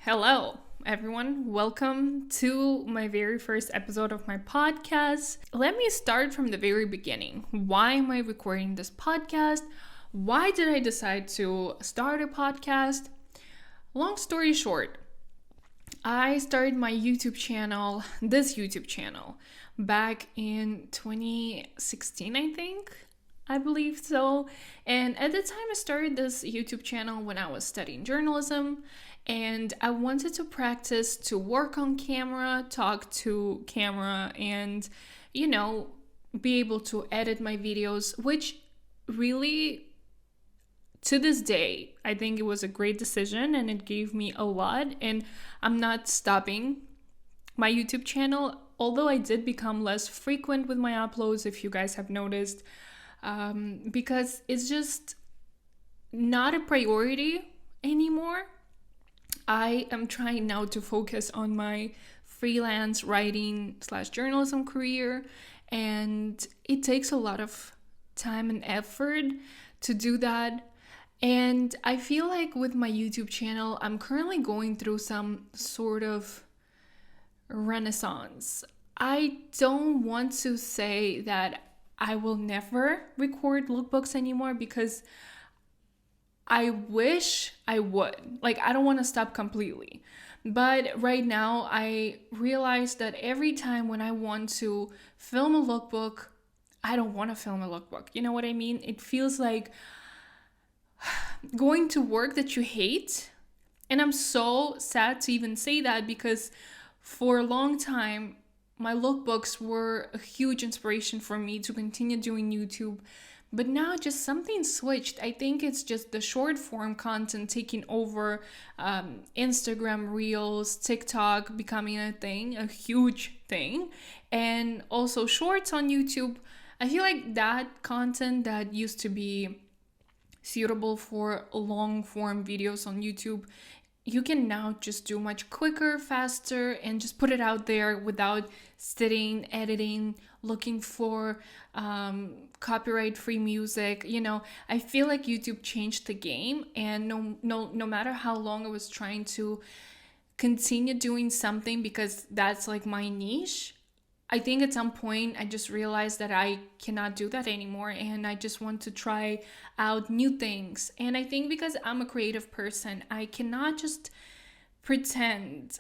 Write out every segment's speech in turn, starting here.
Hello, everyone. Welcome to my very first episode of my podcast. Let me start from the very beginning. Why am I recording this podcast? Why did I decide to start a podcast? Long story short, I started my this YouTube channel, back in 2016, I believe so. And at the time, I started this YouTube channel when I was studying journalism, and I wanted to practice to work on camera, talk to camera, and, be able to edit my videos, which really, to this day, I think it was a great decision and it gave me a lot. And I'm not stopping my YouTube channel, although I did become less frequent with my uploads, if you guys have noticed, because it's just not a priority anymore. I am trying now to focus on my freelance writing / journalism career, and it takes a lot of time and effort to do that. And I feel like with my YouTube channel, I'm currently going through some sort of renaissance. I don't want to say that I will never record lookbooks anymore, because I wish I would. I don't want to stop completely. But right now, I realize that every time when I want to film a lookbook, I don't want to film a lookbook. You know what I mean? It feels like going to work that you hate. And I'm so sad to even say that, because for a long time, my lookbooks were a huge inspiration for me to continue doing YouTube. But now just something switched. I think it's just the short form content taking over, Instagram Reels, TikTok becoming a thing, a huge thing. And also shorts on YouTube. I feel like that content that used to be suitable for long form videos on YouTube, you can now just do much quicker, faster, and just put it out there without sitting, editing, looking for copyright-free music. I feel like YouTube changed the game, and no matter how long I was trying to continue doing something, because that's like my niche, I think at some point I just realized that I cannot do that anymore, and I just want to try out new things. And I think because I'm a creative person, I cannot just pretend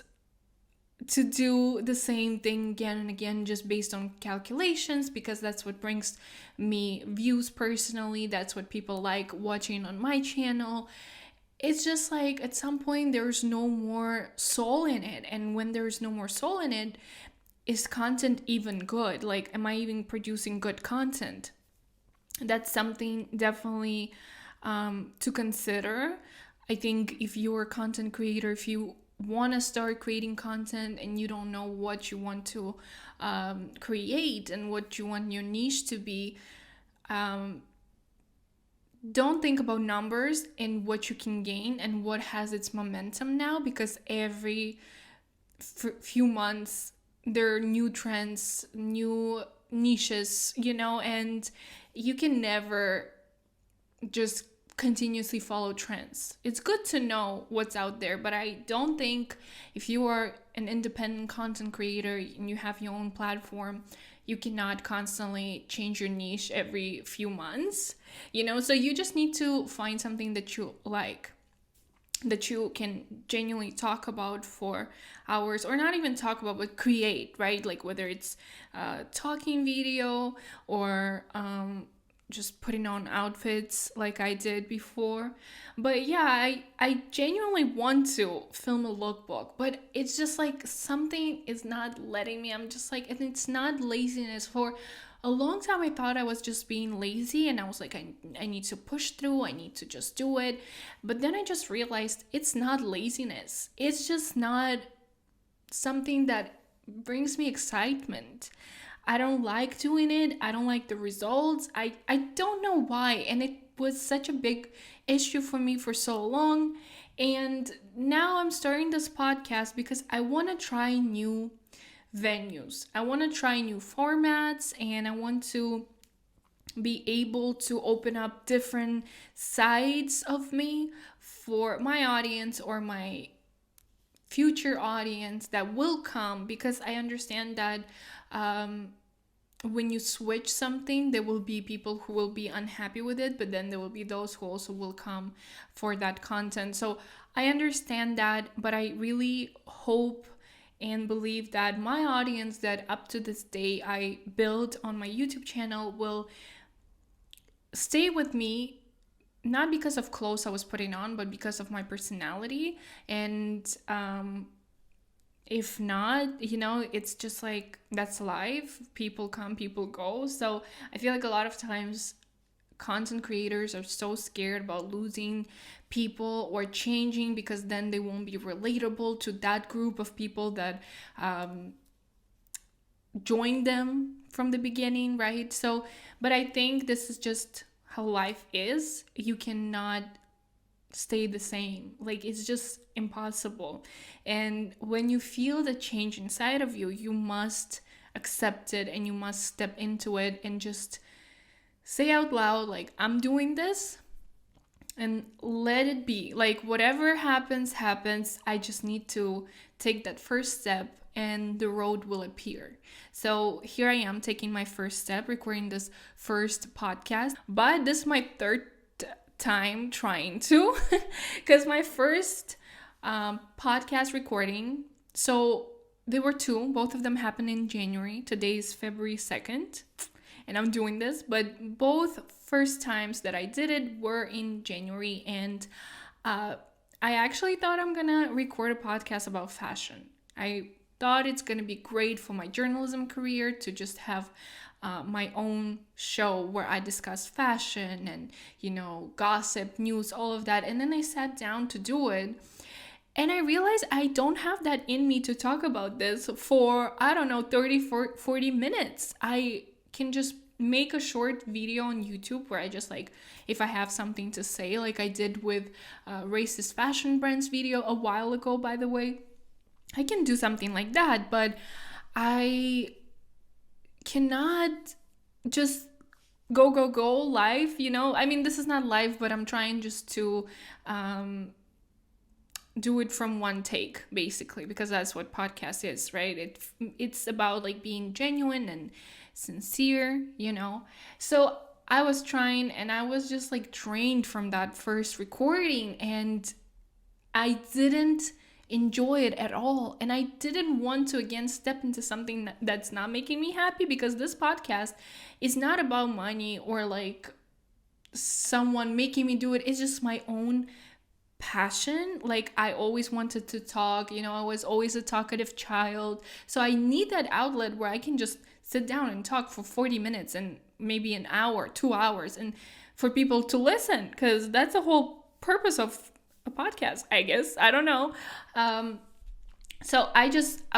to do the same thing again and again just based on calculations, because that's what brings me views personally. That's what people like watching on my channel. It's just like at some point there's no more soul in it. And when there's no more soul in it, is content even good? Am I even producing good content? That's something definitely to consider. I think if you're a content creator, if you want to start creating content and you don't know what you want to create and what you want your niche to be, don't think about numbers and what you can gain and what has its momentum now, because every few months there are new trends, new niches, and you can never just continuously follow trends. It's good to know what's out there, but I don't think if you are an independent content creator and you have your own platform, you cannot constantly change your niche every few months, so you just need to find something that you like, that you can genuinely talk about for hours, or not even talk about, but create, right? Whether it's talking video or just putting on outfits like I did before. But yeah, I genuinely want to film a lookbook, but it's just something is not letting me. I'm just and it's not laziness. For a long time I thought I was just being lazy, and I was I need to push through, I need to just do it. But then I just realized it's not laziness. It's just not something that brings me excitement. I don't like doing it. I don't like the results. I don't know why. And it was such a big issue for me for so long. And now I'm starting this podcast because I want to try new venues. I want to try new formats, and I want to be able to open up different sides of me for my audience or my future audience that will come, because I understand that when you switch something, there will be people who will be unhappy with it, but then there will be those who also will come for that content. So I understand that, but I really hope and believe that my audience that up to this day I built on my YouTube channel will stay with me, not because of clothes I was putting on, but because of my personality. And if not, it's just like, that's life. People come, people go. So I feel like a lot of times content creators are so scared about losing people or changing, because then they won't be relatable to that group of people that joined them from the beginning, right? So, but I think this is just how life is. You cannot stay the same. Like, it's just impossible. And when you feel the change inside of you, you must accept it, and you must step into it and just say out loud, like, I'm doing this, and let it be. Like, whatever happens, I just need to take that first step, and the road will appear. So here I am taking my first step, recording this first podcast. But this is my third time trying to, because my first podcast recording, so there were two, both of them happened in January. Today is February 2nd, and I'm doing this, but both first times that I did it were in January. And I actually thought I'm gonna record a podcast about fashion. I thought it's gonna be great for my journalism career to just have my own show where I discuss fashion and, gossip, news, all of that. And then I sat down to do it, and I realized I don't have that in me to talk about this for, 30, 40 minutes. I can just make a short video on YouTube where I just, like, if I have something to say, like I did with racist fashion brands video a while ago, by the way, I can do something like that. But I cannot just go live, I mean, this is not live, but I'm trying just to do it from one take, basically, because that's what podcast is, right? It's about, like, being genuine and sincere, So I was trying, and I was just, like, drained from that first recording, and I didn't enjoy it at all. And I didn't want to, again, step into something that's not making me happy, because this podcast is not about money or, like, someone making me do it. It's just my own passion. Like, I always wanted to talk, I was always a talkative child. So I need that outlet where I can just sit down and talk for 40 minutes and maybe an hour, 2 hours, and for people to listen, because that's the whole purpose of a podcast, I guess. I don't know. So I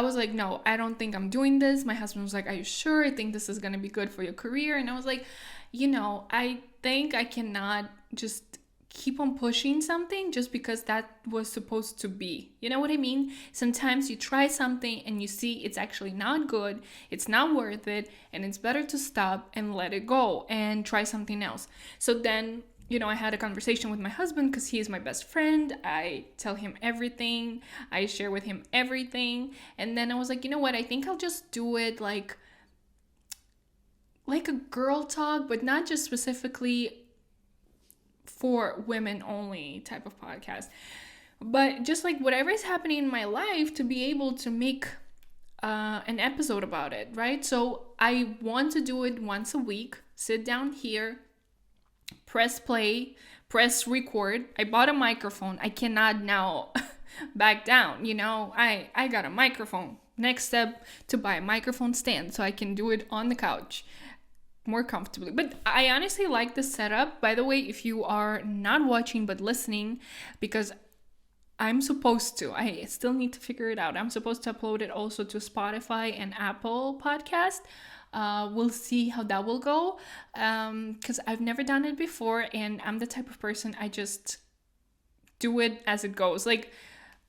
was like, no, I don't think I'm doing this. My husband was like, are you sure? I think this is going to be good for your career. And I was like, I think I cannot just keep on pushing something just because that was supposed to be. You know what I mean? Sometimes you try something and you see it's actually not good, it's not worth it, and it's better to stop and let it go and try something else. So then, I had a conversation with my husband, because he is my best friend. I tell him everything. I share with him everything. And then I was like, you know what? I think I'll just do it like a girl talk, but not just specifically for women only type of podcast, but just like whatever is happening in my life, to be able to make an episode about it, right? So I want to do it once a week, sit down here, press play, press record. I bought a microphone. I cannot now back down, I got a microphone. Next step, to buy a microphone stand so I can do it on the couch more comfortably. But I honestly like the setup. By the way, if you are not watching but listening, because I'm supposed to, I still need to figure it out. I'm supposed to upload it also to Spotify and Apple Podcast. We'll see how that will go, because I've never done it before, and I'm the type of person, I just do it as it goes. Like,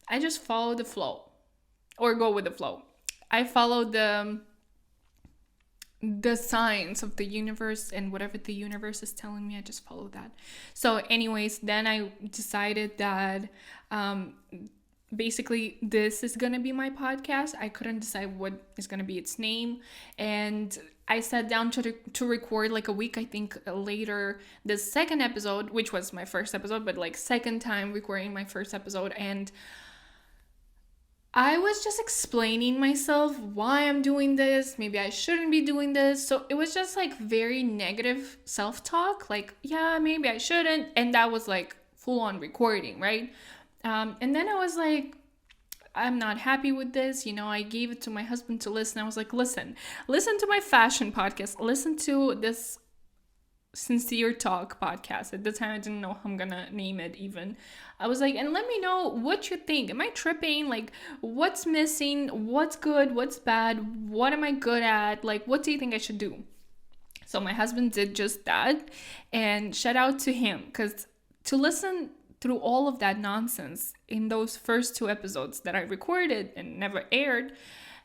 I just follow the flow, or go with the flow. I follow the signs of the universe, and whatever the universe is telling me, I just follow that. So anyways, then I decided that basically this is gonna be my podcast. I couldn't decide what is gonna be its name, and I sat down to record like a week, I think, later, the second episode, which was my first episode, but like second time recording my first episode. And I was just explaining myself why I'm doing this. Maybe I shouldn't be doing this. So it was just like very negative self-talk. Like, yeah, maybe I shouldn't. And that was like full on recording, right? And then I was like, I'm not happy with this. I gave it to my husband to listen. I was like, listen to my fashion podcast. Listen to this sincere talk podcast. At the time, I didn't know how I'm gonna name it even. I was like, and let me know what you think. Am I tripping? Like, what's missing? What's good? What's bad? What am I good at? Like, what do you think I should do? So my husband did just that, and shout out to him, because to listen through all of that nonsense in those first 2 episodes that I recorded and never aired,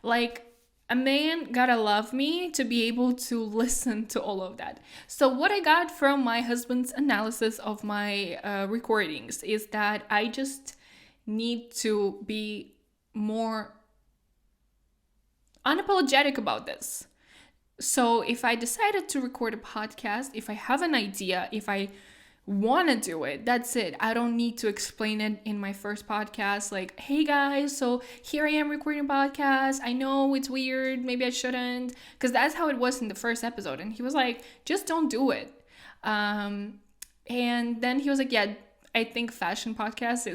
like, a man gotta love me to be able to listen to all of that. So what I got from my husband's analysis of my recordings is that I just need to be more unapologetic about this. So if I decided to record a podcast, if I have an idea, if I want to do it, that's it. I don't need to explain it in my first podcast, like, hey guys, so here I am recording a podcast. I know it's weird, maybe I shouldn't, because that's how it was in the first episode. And he was like, just don't do it. And then he was like, yeah, I think fashion podcast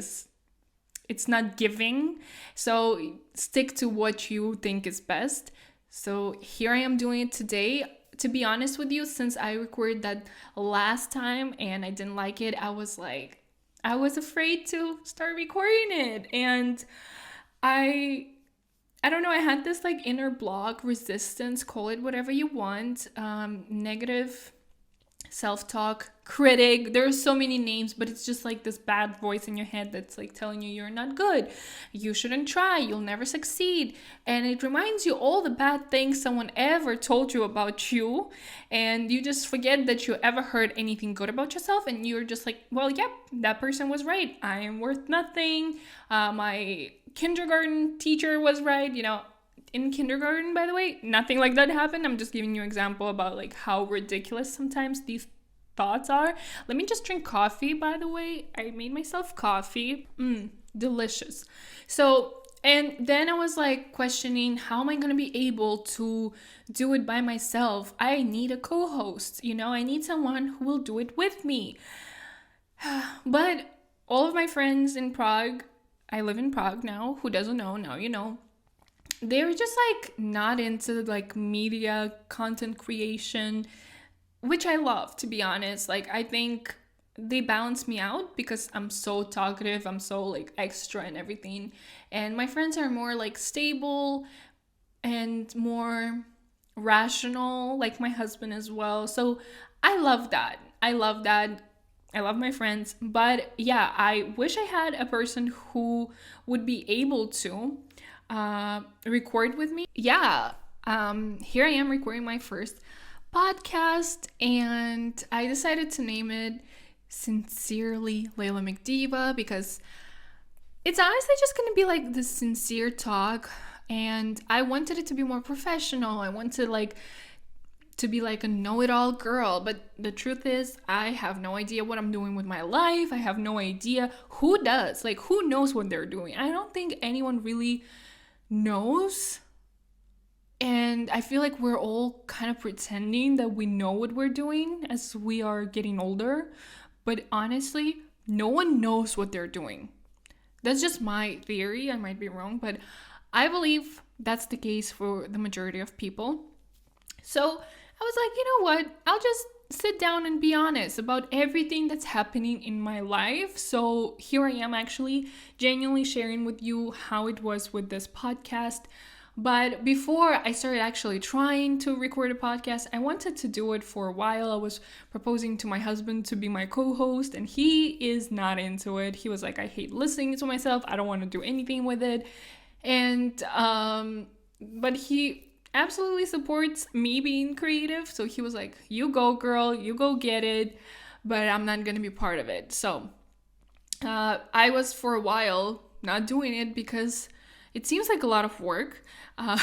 it's not giving, so stick to what you think is best. So here I am doing it today. To be honest with you, since I recorded that last time and I didn't like it, I was afraid to start recording it. And I don't know, I had this like inner block, resistance, call it whatever you want, negative self-talk, critic. There are so many names, but it's just like this bad voice in your head that's like telling you you're not good, you shouldn't try, you'll never succeed. And it reminds you all the bad things someone ever told you about you, and you just forget that you ever heard anything good about yourself, and you're just like, well, yep, that person was right, I am worth nothing, my kindergarten teacher was right. In kindergarten, by the way, nothing like that happened. I'm just giving you an example about like how ridiculous sometimes these thoughts are. Let me just drink coffee, by the way. I made myself coffee. Delicious. So, and then I was like questioning, how am I going to be able to do it by myself? I need a co-host, I need someone who will do it with me. But all of my friends in Prague, I live in Prague now, who doesn't know, now you know, they're just like not into like media content creation, which I love, to be honest. Like, I think they balance me out because I'm so talkative, I'm so like extra and everything. And my friends are more like stable and more rational, like my husband as well. So I love that. I love my friends. But yeah, I wish I had a person who would be able to record with me. Yeah, here I am recording my first podcast, and I decided to name it Sincerely Leila Mekhdiyeva because it's honestly just gonna be like this sincere talk, and I wanted it to be more professional. I wanted like to be like a know-it-all girl, but the truth is I have no idea what I'm doing with my life. I have no idea who does, like, who knows what they're doing. I don't think anyone really knows, and I feel like we're all kind of pretending that we know what we're doing as we are getting older, but honestly no one knows what they're doing. That's just my theory, I might be wrong, but I believe that's the case for the majority of people. So I was like, you know what, I'll just sit down and be honest about everything that's happening in my life. So here I am, actually genuinely sharing with you how it was with this podcast. But before I started actually trying to record a podcast, I wanted to do it for a while. I was proposing to my husband to be my co-host, and he is not into it. He was like, I hate listening to myself, I don't want to do anything with it. And but he absolutely supports me being creative, so he was like, you go girl, you go get it, but I'm not gonna be part of it. So I was for a while not doing it because it seems like a lot of work. Uh,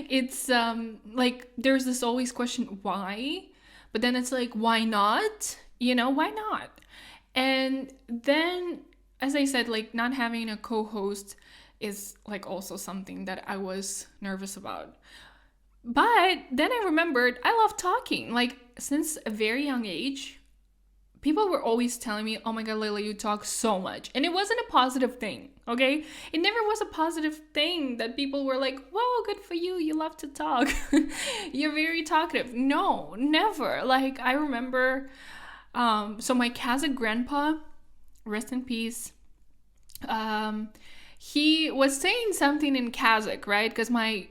it's like there's this always question, why? But then it's like, why not? Why not? And then, as I said, like not having a co-host is like also something that I was nervous about. But then I remembered I love talking. Like since a very young age, people were always telling me, oh my God, Leila, you talk so much. And it wasn't a positive thing, okay? It never was a positive thing that people were like, whoa, good for you. You love to talk. You're very talkative. No, never. Like I remember, so my Kazakh grandpa, rest in peace, he was saying something in Kazakh, right? Because my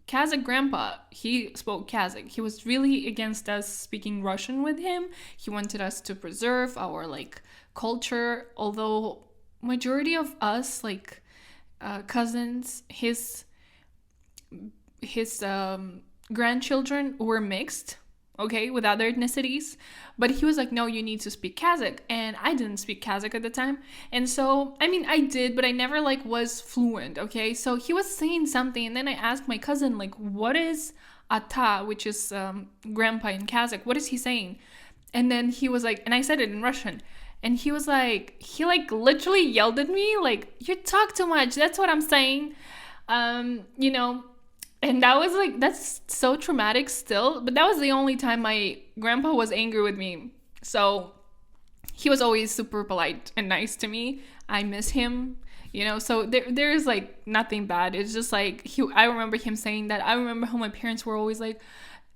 Kazakh grandpa, he spoke Kazakh. He was really against us speaking Russian with him. He wanted us to preserve our like culture, although majority of us like cousins, his grandchildren were mixed, okay, with other ethnicities. But he was like, no, you need to speak Kazakh. And I didn't speak Kazakh at the time. And so, I mean, I did, but I never like was fluent, okay? So he was saying something. And then I asked my cousin, like, what is ata, which is grandpa in Kazakh? What is he saying? And then he was like, and I said it in Russian. And he was like, he like literally yelled at me, like, you talk too much. That's what I'm saying. You know, and that was like, that's so traumatic still. But that was the only time my grandpa was angry with me. So he was always super polite and nice to me. I miss him, you know, so there's like nothing bad. It's just like, I remember him saying that. I remember how my parents were always like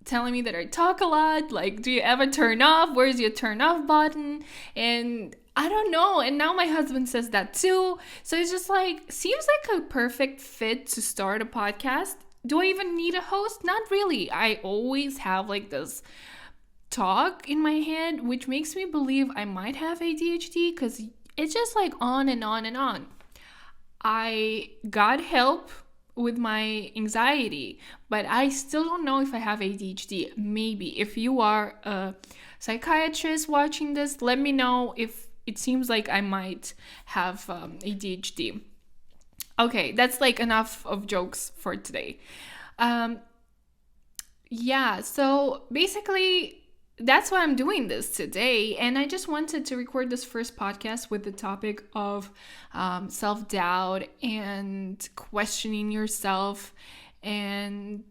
telling me that I talk a lot. Like, do you ever turn off? Where's your turn off button? And I don't know. And now my husband says that too. So it's just like, seems like a perfect fit to start a podcast. Do I even need a host? Not really. I always have like this talk in my head, which makes me believe I might have ADHD because it's just like on and on and on. I got help with my anxiety, but I still don't know if I have ADHD. Maybe. If you are a psychiatrist watching this, let me know if it seems like I might have ADHD. Okay, that's like enough of jokes for today. Yeah, so basically that's why I'm doing this today. And I just wanted to record this first podcast with the topic of self-doubt and questioning yourself and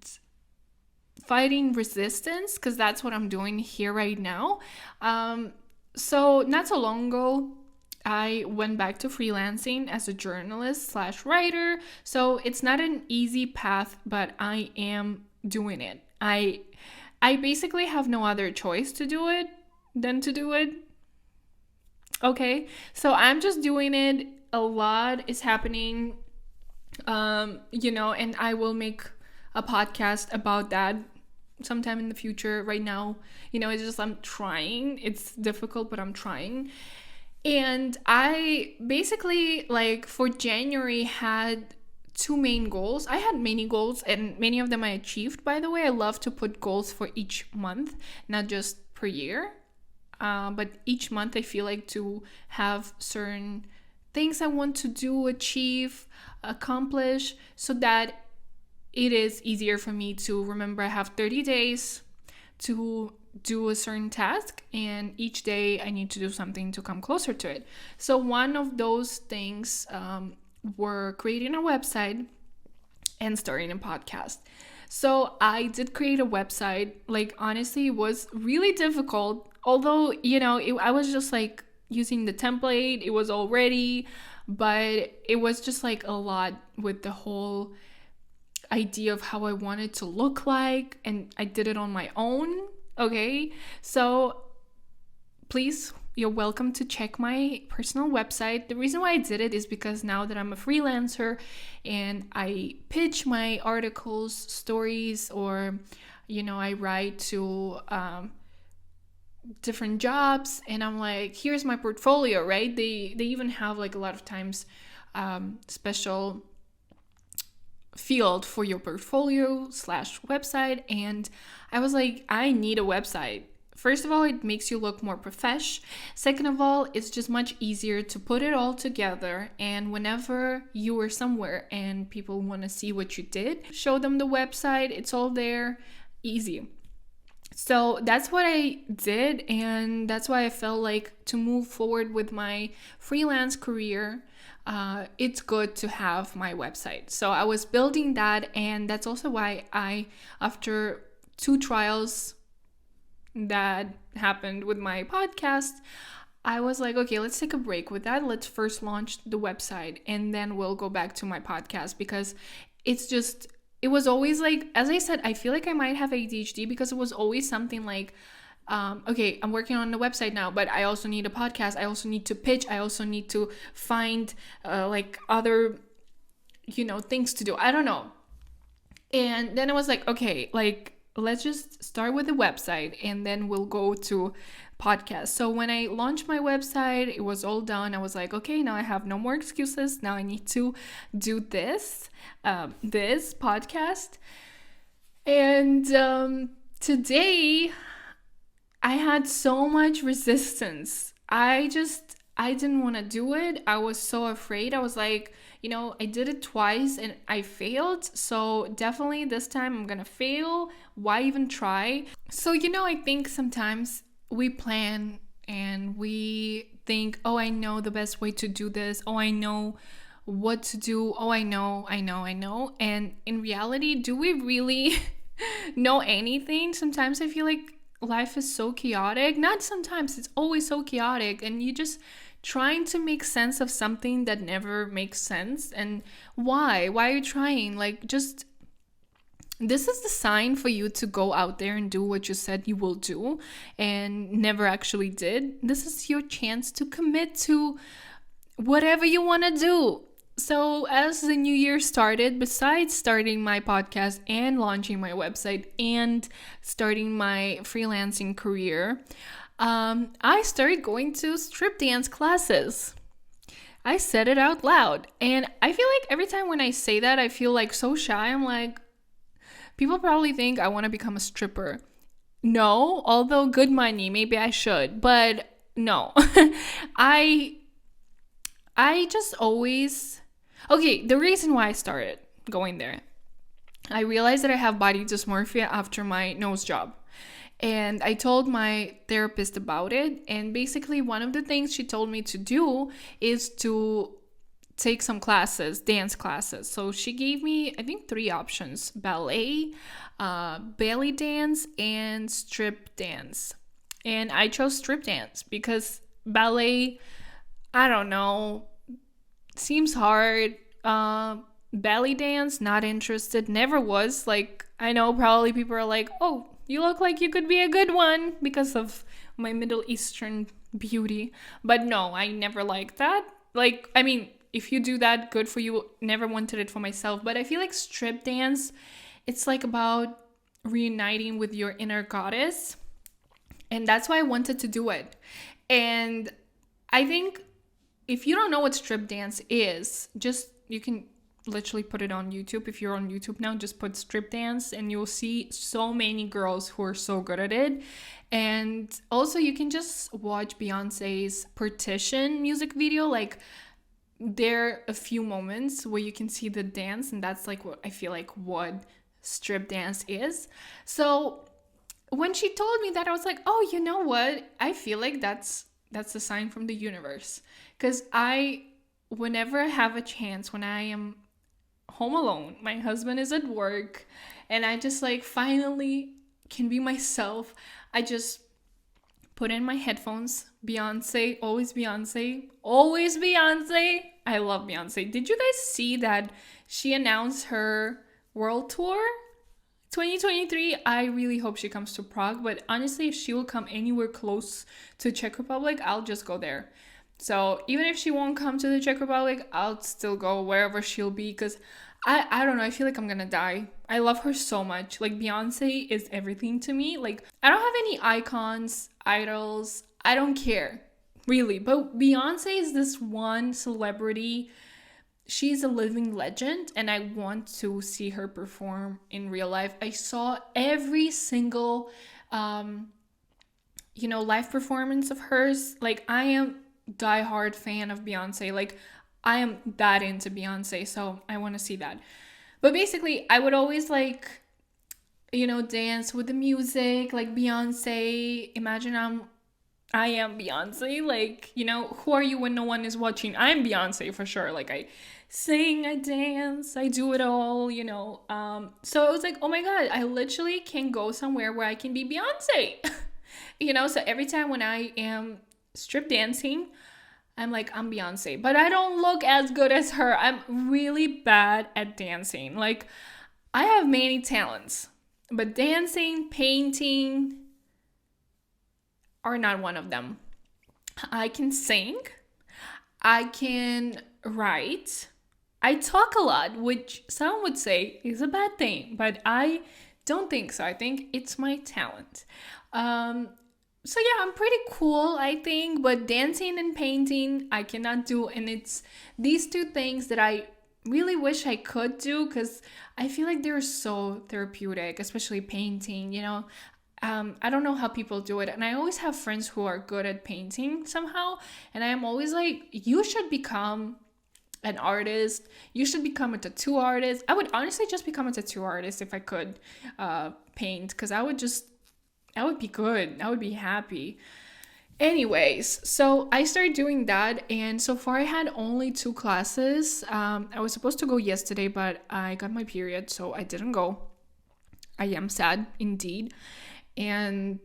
fighting resistance, because that's what I'm doing here right now. So not so long ago, I went back to freelancing as a journalist/writer. So it's not an easy path, but I am doing it. I basically have no other choice to do it than to do it. Okay, so I'm just doing it. A lot is happening, you know, and I will make a podcast about that sometime in the future. Right now, you know, it's just I'm trying. It's difficult, but I'm trying. And I basically, like, for January had two main goals. I had many goals, and many of them I achieved, by the way. I love to put goals for each month, not just per year. But each month I feel like to have certain things I want to do, achieve, accomplish, so that it is easier for me to remember I have 30 days to do a certain task, and each day I need to do something to come closer to it. So one of those things were creating a website and starting a podcast. So I did create a website. Like, honestly, it was really difficult, although, you know, I was just like using the template. It was all ready, but it was just like a lot with the whole idea of how I wanted to look like, and I did it on my own. Okay, so please, you're welcome to check my personal website. The reason why I did it is because now that I'm a freelancer and I pitch my articles, stories, or, you know, I write to different jobs, and I'm like, here's my portfolio, right? They even have like a lot of times special field for your portfolio/website, and I was like, I need a website first of all, it makes you look more profesh. Second of all, it's just much easier to put it all together. And whenever you are somewhere and people want to see what you did, show them the website. It's all there. Easy. So that's what I did. And that's why I felt like to move forward with my freelance career, it's good to have my website. So I was building that. And that's also why after 2 trials that happened with my podcast, I was like, okay, let's take a break with that. Let's first launch the website and then we'll go back to my podcast, because it was always like, as I said, I feel like I might have ADHD, because it was always something like, okay, I'm working on the website now, but I also need a podcast. I also need to pitch. I also need to find like other, things to do. I don't know. And then I was like, okay, like, let's just start with the website and then we'll go to podcast. So when I launched my website, it was all done. I was like, okay, now I have no more excuses. Now I need to do this podcast. And today I had so much resistance. I didn't want to do it. I was so afraid. I was like, I did it twice and I failed. So definitely this time I'm going to fail. Why even try? So, I think sometimes we plan and we think, oh, I know the best way to do this. Oh, I know what to do. Oh, I know. And in reality, do we really know anything? Sometimes I feel like life is so chaotic. Not sometimes, it's always so chaotic. And you just trying to make sense of something that never makes sense. And why are you trying? Like, just, this is the sign for you to go out there and do what you said you will do and never actually did. This is your chance to commit to whatever you want to do. So as the new year started, besides starting my podcast and launching my website and starting my freelancing career, I started going to strip dance classes. I said it out loud. And I feel like every time when I say that, I feel like so shy. I'm like, people probably think I want to become a stripper. No, although good money, maybe I should. But no, I just always... Okay, the reason why I started going there, I realized that I have body dysmorphia after my nose job. And I told my therapist about it. And basically one of the things she told me to do is to take some classes, dance classes. So she gave me, I think, 3 options: ballet, belly dance, and strip dance. And I chose strip dance because ballet, I don't know, seems hard. Belly dance, not interested, never was. Like, I know probably people are like, oh, you look like you could be a good one because of my Middle Eastern beauty. But no, I never liked that. Like, I mean, if you do that, good for you. Never wanted it for myself. But I feel like strip dance, it's like about reuniting with your inner goddess. And that's why I wanted to do it. And I think if you don't know what strip dance is, you can literally put it on YouTube. If you're on YouTube now, just put strip dance and you'll see so many girls who are so good at it. And also you can just watch Beyonce's Partition music video. Like, there are a few moments where you can see the dance, and that's like what I feel like what strip dance is. So when she told me that, I was like, oh, you know what? I feel like that's a sign from the universe. Because whenever I have a chance, when I am home alone, my husband is at work, and I just like finally can be myself, I just put in my headphones. Beyonce, always Beyonce, always Beyonce. I love Beyonce. Did you guys see that she announced her world tour 2023? I really hope she comes to Prague, but honestly, if she will come anywhere close to Czech Republic, I'll just go there. So even if she won't come to the Czech Republic, I'll still go wherever she'll be, because I don't know, I feel like I'm gonna die. I love her so much. Like, Beyonce is everything to me. Like, I don't have any icons, idols, I don't care, really. But Beyonce is this one celebrity. She's a living legend, and I want to see her perform in real life. I saw every single live performance of hers. Like, I am diehard fan of Beyonce. Like, I am that into Beyonce, so I want to see that. But basically, I would always like, dance with the music, like Beyonce. Imagine I am Beyonce. Like, who are you when no one is watching? I'm Beyonce for sure. Like, I sing, I dance, I do it all, So it was like, oh my God, I literally can go somewhere where I can be Beyonce. So every time when I am strip dancing, I'm like, I'm Beyonce. But I don't look as good as her. I'm really bad at dancing. Like, I have many talents, but dancing, painting are not one of them. I can sing, I can write, I talk a lot, which some would say is a bad thing, but I don't think so. I think it's my talent. So yeah, I'm pretty cool, I think, but dancing and painting I cannot do, and it's these two things that I really wish I could do because I feel like they're so therapeutic, especially painting. I don't know how people do it, and I always have friends who are good at painting somehow, and I am always like, you should become an artist. You should become a tattoo artist. I would honestly just become a tattoo artist if I could paint, because I would be good. I would be happy. Anyways, so I started doing that, and so far I had only 2 classes. I was supposed to go yesterday, but I got my period, so I didn't go. I am sad indeed. And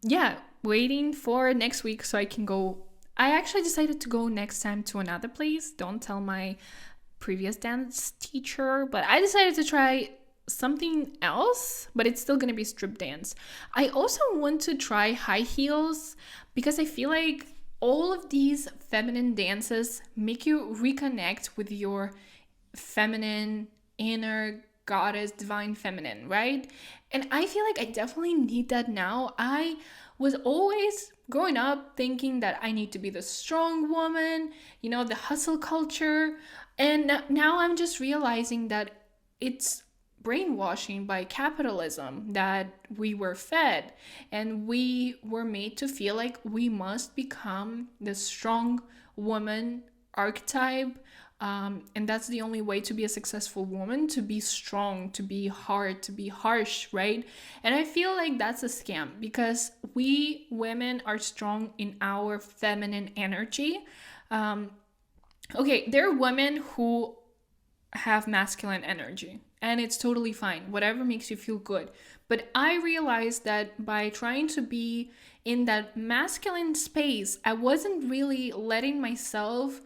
yeah, waiting for next week so I can go. I actually decided to go next time to another place. Don't tell my previous dance teacher, but I decided to try something else, but it's still gonna be strip dance. I also want to try high heels because I feel like all of these feminine dances make you reconnect with your feminine inner goddess, divine feminine, right? And I feel like I definitely need that now. I was always growing up thinking that I need to be the strong woman, the hustle culture. And now I'm just realizing that it's brainwashing by capitalism that we were fed, and we were made to feel like we must become the strong woman archetype, and that's the only way to be a successful woman, to be strong, to be hard, to be harsh, right? And I feel like that's a scam because we women are strong in our feminine energy. Okay, there are women who have masculine energy, and it's totally fine, whatever makes you feel good. But I realized that by trying to be in that masculine space, I wasn't really letting myself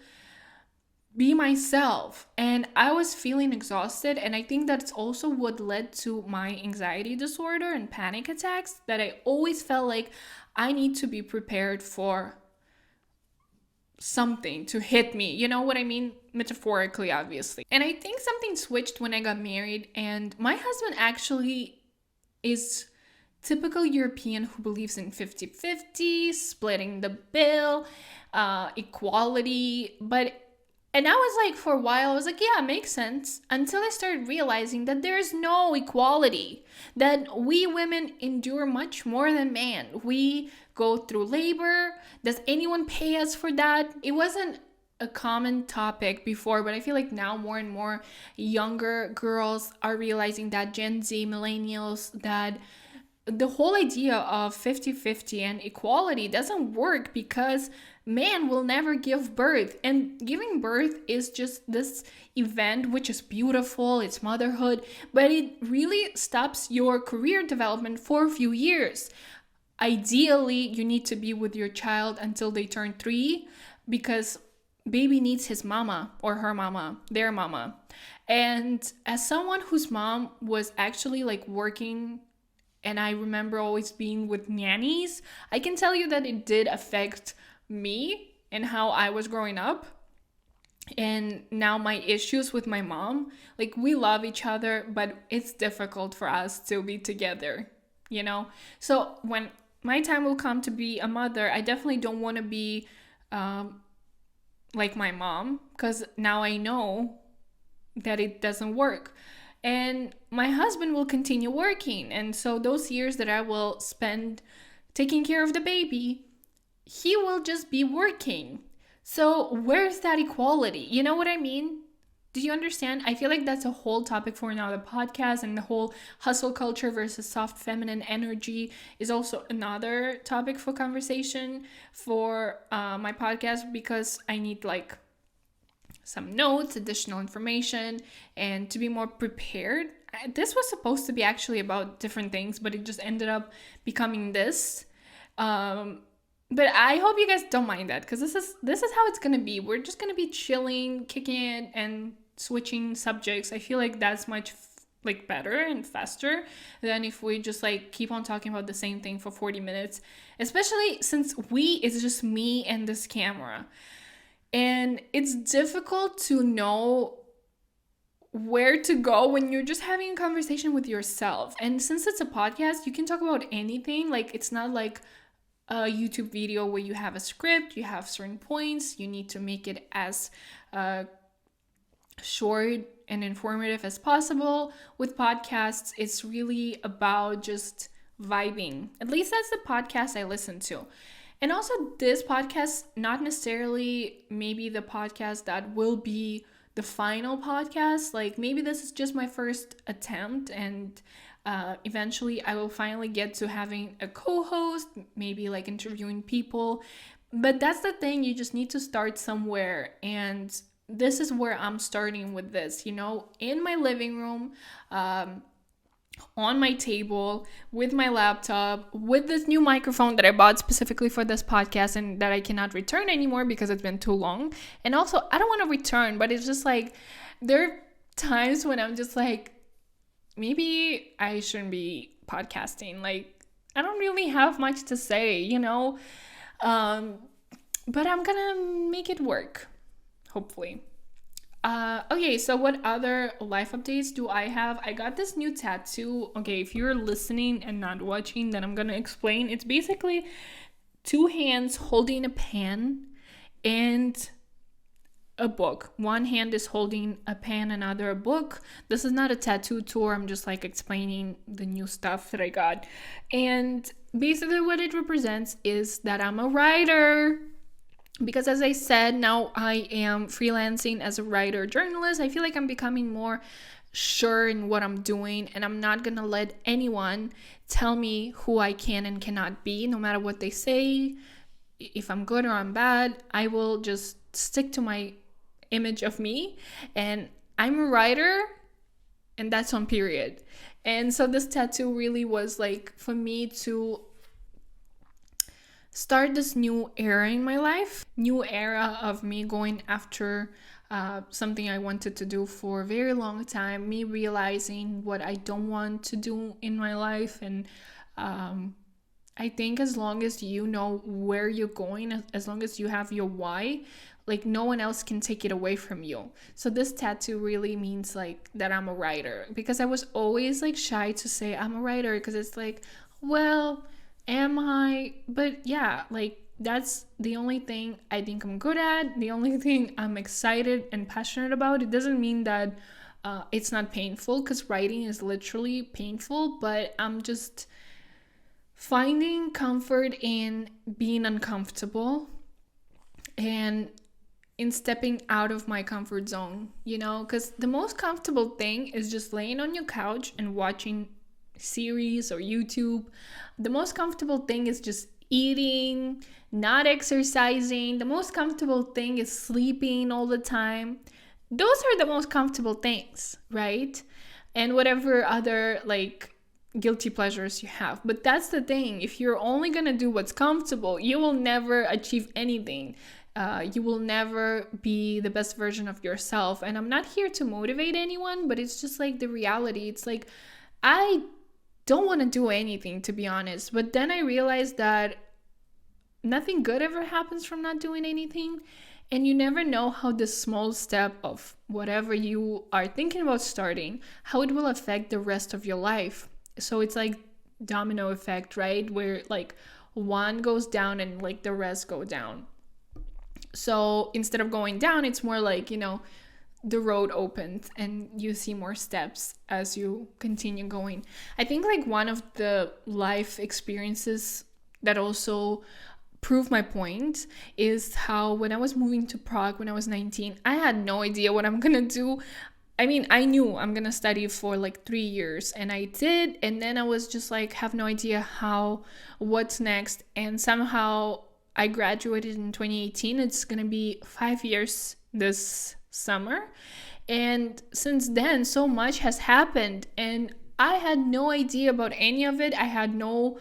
be myself, and I was feeling exhausted. And I think that's also what led to my anxiety disorder and panic attacks, that I always felt like I need to be prepared for something to hit me, you know what I mean? Metaphorically, obviously. And I think something switched when I got married, and my husband actually is typical European who believes in 50-50, splitting the bill, equality. And I was like, for a while, I was like, yeah, it makes sense. Until I started realizing that there's no equality, that we women endure much more than men. We go through labor. Does anyone pay us for that? It wasn't a common topic before, but I feel like now more and more younger girls are realizing that, Gen Z, millennials, that the whole idea of 50-50 and equality doesn't work because man will never give birth, and giving birth is just this event which is beautiful, it's motherhood, but it really stops your career development for a few years. Ideally, you need to be with your child until they turn 3, because baby needs his mama or her mama, their mama. And as someone whose mom was actually like working, and I remember always being with nannies, I can tell you that it did affect me and how I was growing up. And now my issues with my mom, like, we love each other, but it's difficult for us to be together, So when my time will come to be a mother, I definitely don't want to be like my mom, because now I know that it doesn't work. And my husband will continue working, and so those years that I will spend taking care of the baby, he will just be working. So where's that equality? You know what I mean? Do you understand? I feel like that's a whole topic for another podcast, and the whole hustle culture versus soft feminine energy is also another topic for conversation for my podcast, because I need like some notes, additional information, and to be more prepared. This was supposed to be actually about different things, but it just ended up becoming this. But I hope you guys don't mind that, because this is how it's gonna be. We're just gonna be chilling, kicking it, and switching subjects. I feel like that's much like better and faster than if we just like keep on talking about the same thing for 40 minutes, especially since it's just me and this camera. And it's difficult to know where to go when you're just having a conversation with yourself. And since it's a podcast, you can talk about anything. Like, it's not like a YouTube video where you have a script, you have certain points, you need to make it as short and informative as possible. With podcasts, it's really about just vibing. At least that's the podcast I listen to. And also, this podcast, not necessarily maybe the podcast that will be the final podcast. Like, maybe this is just my first attempt, and eventually I will finally get to having a co-host, maybe like interviewing people. But that's the thing, you just need to start somewhere. And this is where I'm starting with this, in my living room, on my table, with my laptop, with this new microphone that I bought specifically for this podcast and that I cannot return anymore because it's been too long. And also, I don't want to return, but it's just like, there are times when I'm just like, maybe I shouldn't be podcasting. Like, I don't really have much to say, but I'm gonna make it work, hopefully. Okay, so what other life updates do I have? I got this new tattoo. Okay, if you're listening and not watching, then I'm gonna explain. It's basically 2 hands holding a pen and a book. One hand is holding a pen, another a book. This is not a tattoo tour. I'm just like explaining the new stuff that I got. And basically what it represents is that I'm a writer. Because as I said, now I am freelancing as a writer journalist. I feel like I'm becoming more sure in what I'm doing, and I'm not gonna let anyone tell me who I can and cannot be, no matter what they say. If I'm good or I'm bad, I will just stick to my image of me, and I'm a writer, and that's on period. And so this tattoo really was like for me to start this new era in my life, new era of me going after something I wanted to do for a very long time, me realizing what I don't want to do in my life. And I think as long as you know where you're going, as long as you have your why, like no one else can take it away from you. So this tattoo really means like that I'm a writer, because I was always like shy to say I'm a writer, because it's like, well, am I? But yeah, like that's the only thing I think I'm good at, the only thing I'm excited and passionate about. It doesn't mean that it's not painful, because writing is literally painful, but I'm just finding comfort in being uncomfortable and in stepping out of my comfort zone, because the most comfortable thing is just laying on your couch and watching series or YouTube. The most comfortable thing is just eating, not exercising. The most comfortable thing is sleeping all the time. Those are the most comfortable things, right? And whatever other like guilty pleasures you have. But that's the thing. If you're only gonna do what's comfortable, you will never achieve anything. You will never be the best version of yourself. And I'm not here to motivate anyone, but it's just like the reality. It's like, I don't want to do anything, to be honest. But then I realized that nothing good ever happens from not doing anything. And you never know how the small step of whatever you are thinking about starting, how it will affect the rest of your life. So it's like domino effect, right? Where like one goes down and like the rest go down. So instead of going down, it's more like, the road opens and you see more steps as you continue going. I think like one of the life experiences that also prove my point is how when I was moving to Prague when I was 19, I had no idea what I'm gonna do. I mean, I knew I'm gonna study for like 3 years, and I did, and then I was just like, have no idea what's next, and somehow I graduated in 2018. It's gonna be 5 years this summer, and since then, so much has happened, and I had no idea about any of it. I had no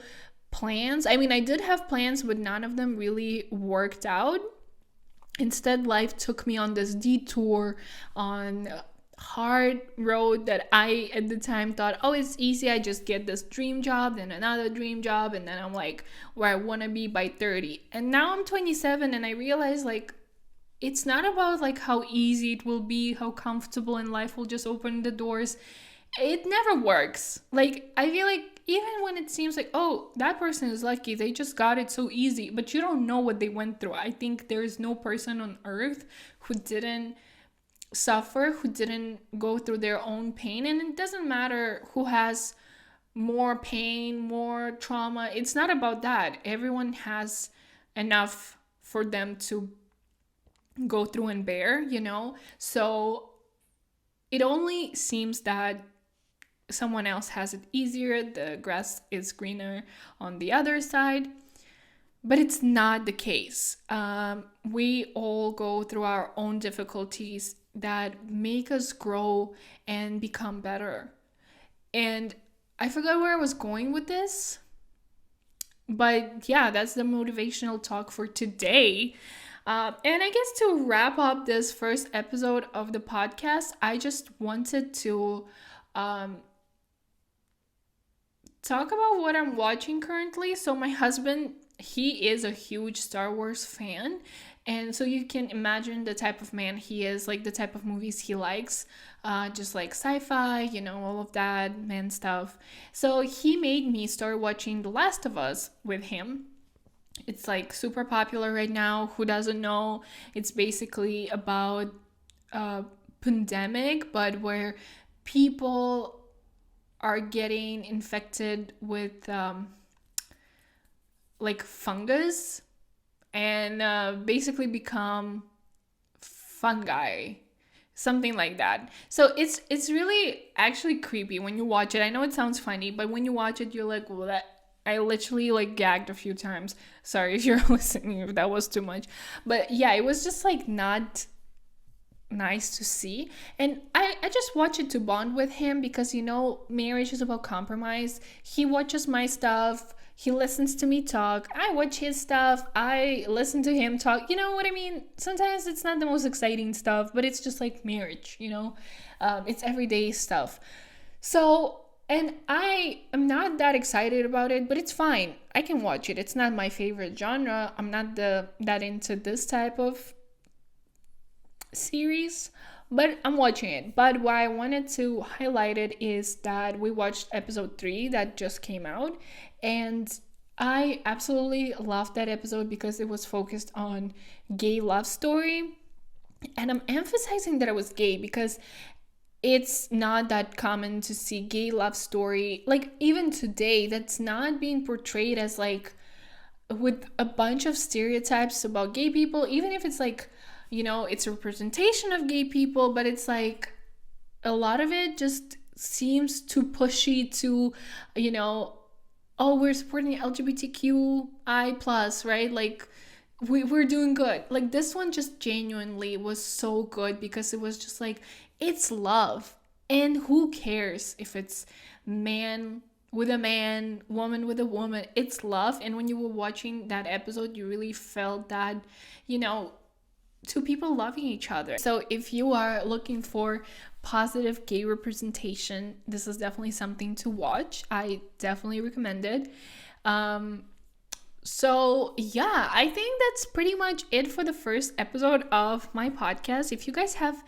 plans. I mean, I did have plans, but none of them really worked out. Instead, life took me on this detour, on a hard road that I at the time thought, oh, it's easy. I just get this dream job, then another dream job, and then I'm like where I want to be by 30. And now I'm 27, and I realize like it's not about like how easy it will be, how comfortable, and life will just open the doors. It never works. Like, I feel like even when it seems like, oh, that person is lucky, they just got it so easy, but you don't know what they went through. I think there is no person on earth who didn't suffer, who didn't go through their own pain. And it doesn't matter who has more pain, more trauma. It's not about that. Everyone has enough for them to go through and bear, you know? So it only seems that someone else has it easier, the grass is greener on the other side, but it's not the case. We all go through our own difficulties that make us grow and become better. And I forgot where I was going with this, but yeah, that's the motivational talk for today. And I guess to wrap up this first episode of the podcast, I just wanted to talk about what I'm watching currently. So my husband, he is a huge Star Wars fan. And so you can imagine the type of man he is, like the type of movies he likes, just like sci-fi, you know, all of that man stuff. So he made me start watching The Last of Us with him. It's like super popular right now. Who doesn't know? It's basically about a pandemic, but where people are getting infected with like fungus and basically become fungi, something like that. So it's really actually creepy when you watch it. I know it sounds funny, but when you watch it, you're like, well, that I literally like gagged a few times. Sorry if you're listening if that was too much. But yeah, it was just like not nice to see. And I just watch it to bond with him because, you know, marriage is about compromise. He watches my stuff. He listens to me talk. I watch his stuff. I listen to him talk. You know what I mean? Sometimes it's not the most exciting stuff, but it's just like marriage, you know? It's everyday stuff. So, and I am not that excited about it, but it's fine. I can watch it. It's not my favorite genre. I'm not that into this type of series, but I'm watching it. But why I wanted to highlight it is that we watched episode 3 that just came out, and I absolutely loved that episode because it was focused on gay love story. And I'm emphasizing that I was gay because it's not that common to see gay love story, like even today, that's not being portrayed as like with a bunch of stereotypes about gay people, even if it's like, you know, it's a representation of gay people, but it's like a lot of it just seems too pushy, to, you know, oh, we're supporting LGBTQI plus, right? Like we're doing good. Like this one just genuinely was so good because it was just like, it's love. And who cares if it's man with a man, woman with a woman, it's love. And when you were watching that episode, you really felt that, you know, two people loving each other. So if you are looking for positive gay representation, this is definitely something to watch. I definitely recommend it. So yeah, I think that's pretty much it for the first episode of my podcast. If you guys have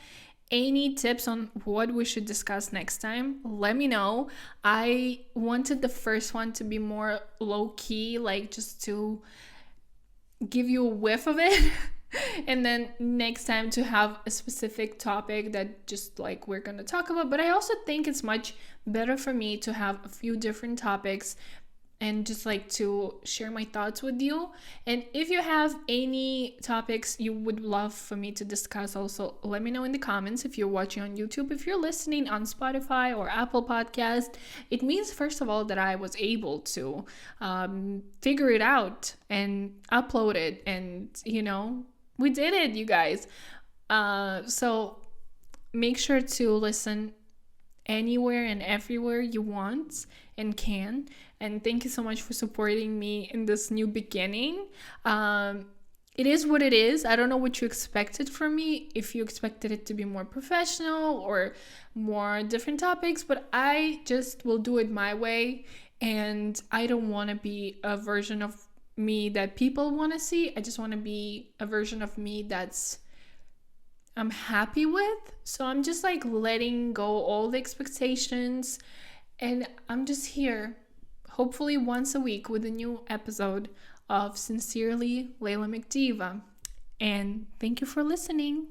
any tips on what we should discuss next time, let me know. I wanted the first one to be more low-key, like just to give you a whiff of it. And then next time to have a specific topic that just like we're gonna talk about. But I also think it's much better for me to have a few different topics and just like to share my thoughts with you. And if you have any topics you would love for me to discuss, also let me know in the comments. If you're watching on YouTube, if you're listening on Spotify or Apple Podcast, it means first of all that I was able to figure it out and upload it, and we did it, you guys. So make sure to listen anywhere and everywhere you want and can. And thank you so much for supporting me in this new beginning. It is what it is. I don't know what you expected from me, if you expected it to be more professional or more different topics, but I just will do it my way. And I don't want to be a version of me that people want to see. I just want to be a version of me I'm happy with. So I'm just like letting go all the expectations, and I'm just here, hopefully once a week, with a new episode of Sincerely Leila Mekhdiyeva. And thank you for listening.